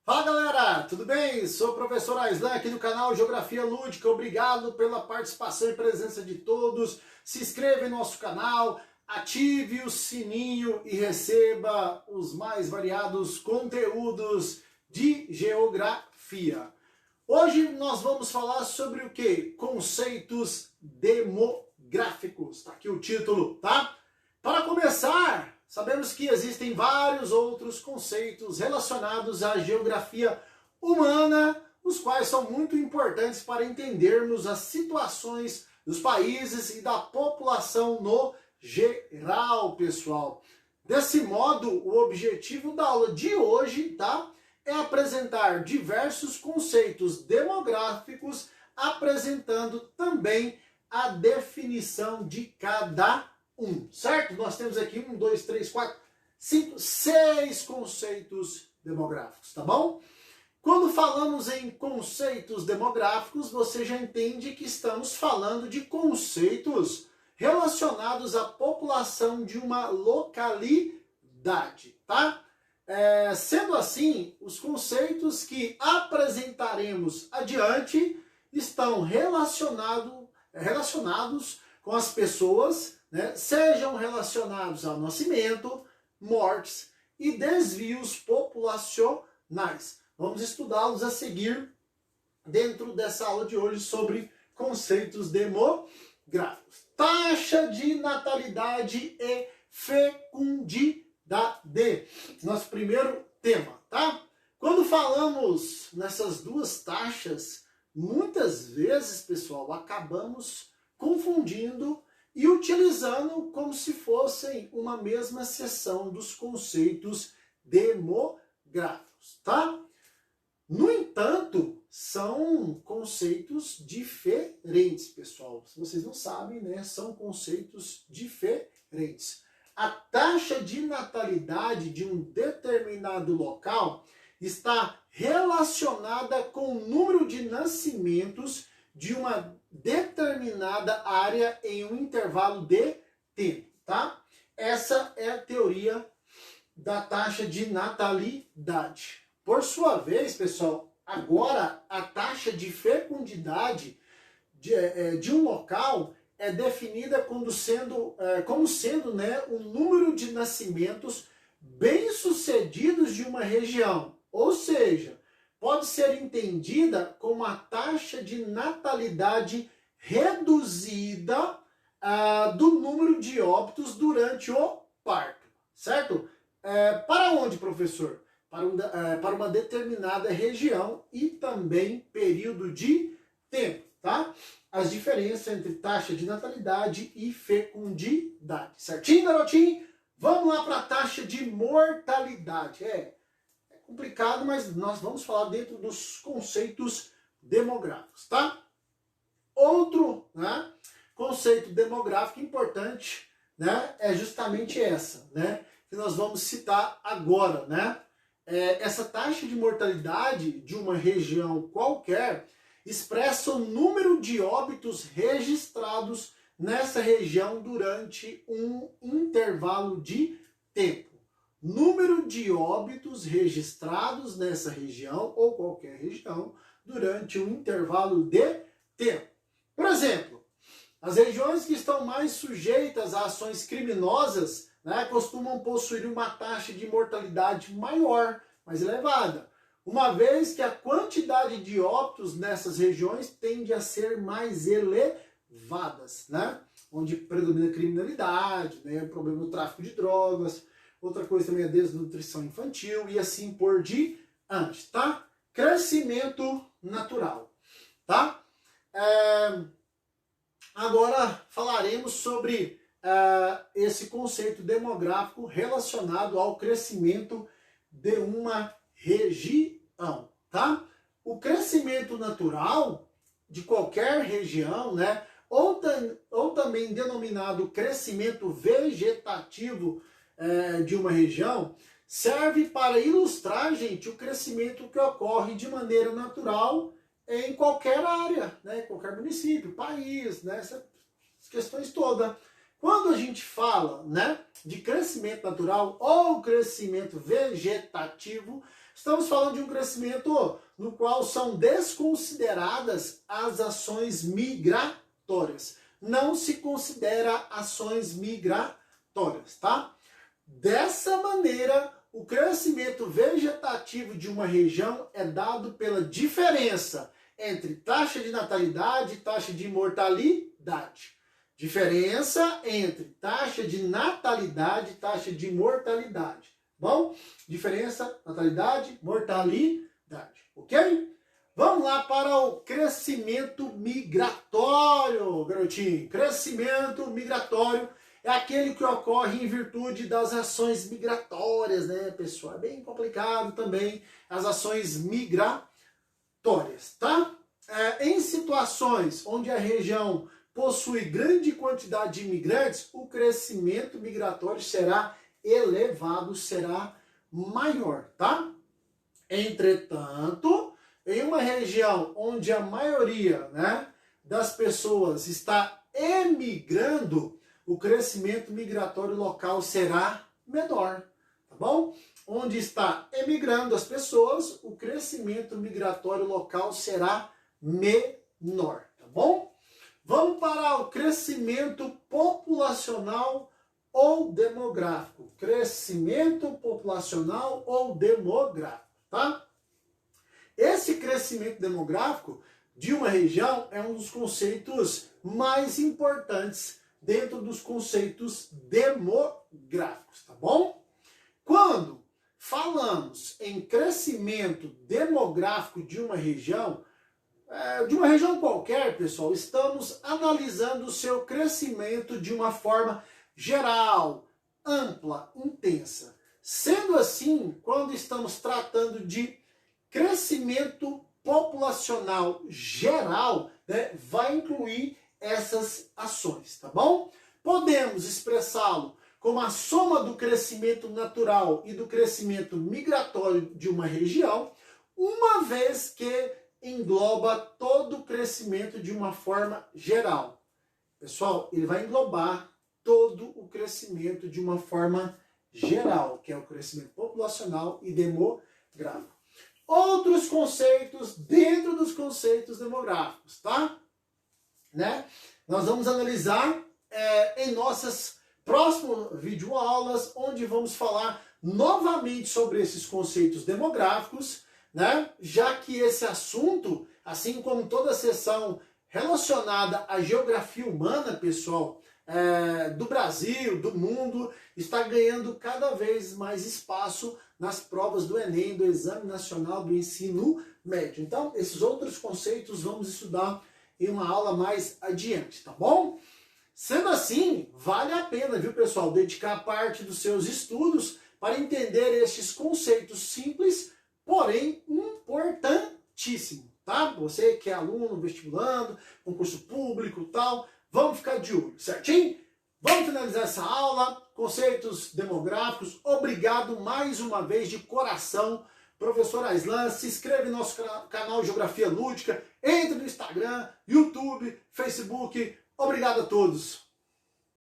Fala galera, tudo bem? Sou o professor Aislan aqui do canal Geografia Lúdica. Obrigado pela participação e presença de todos. Se inscreva em nosso canal, ative o sininho e receba os mais variados conteúdos de geografia. Hoje nós vamos falar sobre o que? Conceitos demográficos. Está aqui o título, tá? Para começar, sabemos que existem vários outros conceitos relacionados à geografia humana, os quais são muito importantes para entendermos as situações dos países e da população no geral, pessoal. Desse modo, o objetivo da aula de hoje, tá, é apresentar diversos conceitos demográficos, apresentando também a definição de cada certo? Nós temos aqui 1, 2, 3, 4, 5, 6 conceitos demográficos, tá bom? Quando falamos em conceitos demográficos, você já entende que estamos falando de conceitos relacionados à população de uma localidade, tá? Sendo assim, os conceitos que apresentaremos adiante estão relacionados com as pessoas, né, sejam relacionados ao nascimento, mortes e desvios populacionais. Vamos estudá-los a seguir dentro dessa aula de hoje sobre conceitos demográficos. Taxa de natalidade e fecundidade. Nosso primeiro tema, tá? Quando falamos nessas duas taxas, muitas vezes, pessoal, acabamos confundindo e utilizando como se fossem uma mesma seção dos conceitos demográficos, tá? No entanto, são conceitos diferentes, pessoal. Se vocês não sabem, né, são conceitos diferentes. A taxa de natalidade de um determinado local está relacionada com o número de nascimentos de uma determinada área em um intervalo de tempo, tá? Essa é a teoria da taxa de natalidade. Por sua vez, pessoal, agora a taxa de fecundidade de um local é definida como sendo, né, o número de nascimentos bem-sucedidos de uma região, ou seja, pode ser entendida como a taxa de natalidade reduzida do número de óbitos durante o parto, certo? Para onde, professor? Para uma determinada região e também período de tempo, tá? As diferenças entre taxa de natalidade e fecundidade, certinho, garotinho? Vamos lá para a taxa de mortalidade. É complicado, mas nós vamos falar dentro dos conceitos demográficos, tá? Outro, né, conceito demográfico importante, né, é justamente essa, né, que nós vamos citar agora, né? Essa taxa de mortalidade de uma região qualquer expressa o número de óbitos registrados nessa região durante um intervalo de tempo. Número de óbitos registrados nessa região ou qualquer região durante um intervalo de tempo. Por exemplo, as regiões que estão mais sujeitas a ações criminosas, né, costumam possuir uma taxa de mortalidade maior, mais elevada, uma vez que a quantidade de óbitos nessas regiões tende a ser mais elevadas, né, onde predomina a criminalidade, né, o problema do tráfico de drogas. Outra coisa também é a desnutrição infantil e assim por diante, tá? Crescimento natural, tá? Agora falaremos sobre esse conceito demográfico relacionado ao crescimento de uma região, tá? O crescimento natural de qualquer região, né, ou também denominado crescimento vegetativo de uma região, serve para ilustrar, gente, o crescimento que ocorre de maneira natural em qualquer área, né, qualquer município, país, né, essas questões todas. Quando a gente fala, né, de crescimento natural ou crescimento vegetativo, Estamos falando de um crescimento no qual são desconsideradas as ações migratórias. Não se considera ações migratórias, tá? Dessa maneira, o crescimento vegetativo de uma região é dado pela diferença entre taxa de natalidade e taxa de mortalidade. Diferença entre taxa de natalidade e taxa de mortalidade. Bom? Diferença, natalidade, mortalidade. Ok? Vamos lá para o crescimento migratório, garotinho. Crescimento migratório é aquele que ocorre em virtude das ações migratórias, né, pessoal? É bem complicado também as ações migratórias, tá? Em situações onde a região possui grande quantidade de imigrantes, o crescimento migratório será elevado, será maior, tá? Entretanto, em uma região onde a maioria, né, das pessoas está emigrando, o crescimento migratório local será menor, tá bom? Onde está emigrando as pessoas, o crescimento migratório local será menor, tá bom? Vamos para o crescimento populacional ou demográfico. Crescimento populacional ou demográfico, tá? Esse crescimento demográfico de uma região é um dos conceitos mais importantes dentro dos conceitos demográficos, tá bom? Quando falamos em crescimento demográfico de uma região qualquer, pessoal, estamos analisando o seu crescimento de uma forma geral, ampla, intensa. Sendo assim, quando estamos tratando de crescimento populacional geral, né, vai incluir essas ações, tá bom? Podemos expressá-lo como a soma do crescimento natural e do crescimento migratório de uma região, uma vez que engloba todo o crescimento de uma forma geral. Pessoal, ele vai englobar todo o crescimento de uma forma geral, que é o crescimento populacional e demográfico. Outros conceitos dentro dos conceitos demográficos, tá? Né? Nós vamos analisar em nossas próximas videoaulas, onde vamos falar novamente sobre esses conceitos demográficos, né? Já que esse assunto, assim como toda a sessão relacionada à geografia humana, pessoal, do Brasil, do mundo, está ganhando cada vez mais espaço nas provas do Enem, do Exame Nacional do Ensino Médio. Então, esses outros conceitos vamos estudar em uma aula mais adiante, tá bom? Sendo assim, vale a pena, viu, pessoal, dedicar parte dos seus estudos para entender estes conceitos simples, porém importantíssimo, tá? Você que é aluno, vestibulando, concurso público e tal, vamos ficar de olho, certinho? Vamos finalizar essa aula, conceitos demográficos. Obrigado mais uma vez de coração, professor Aislan. Se inscreve no nosso canal Geografia Lúdica, entre no Instagram, YouTube, Facebook. Obrigado a todos.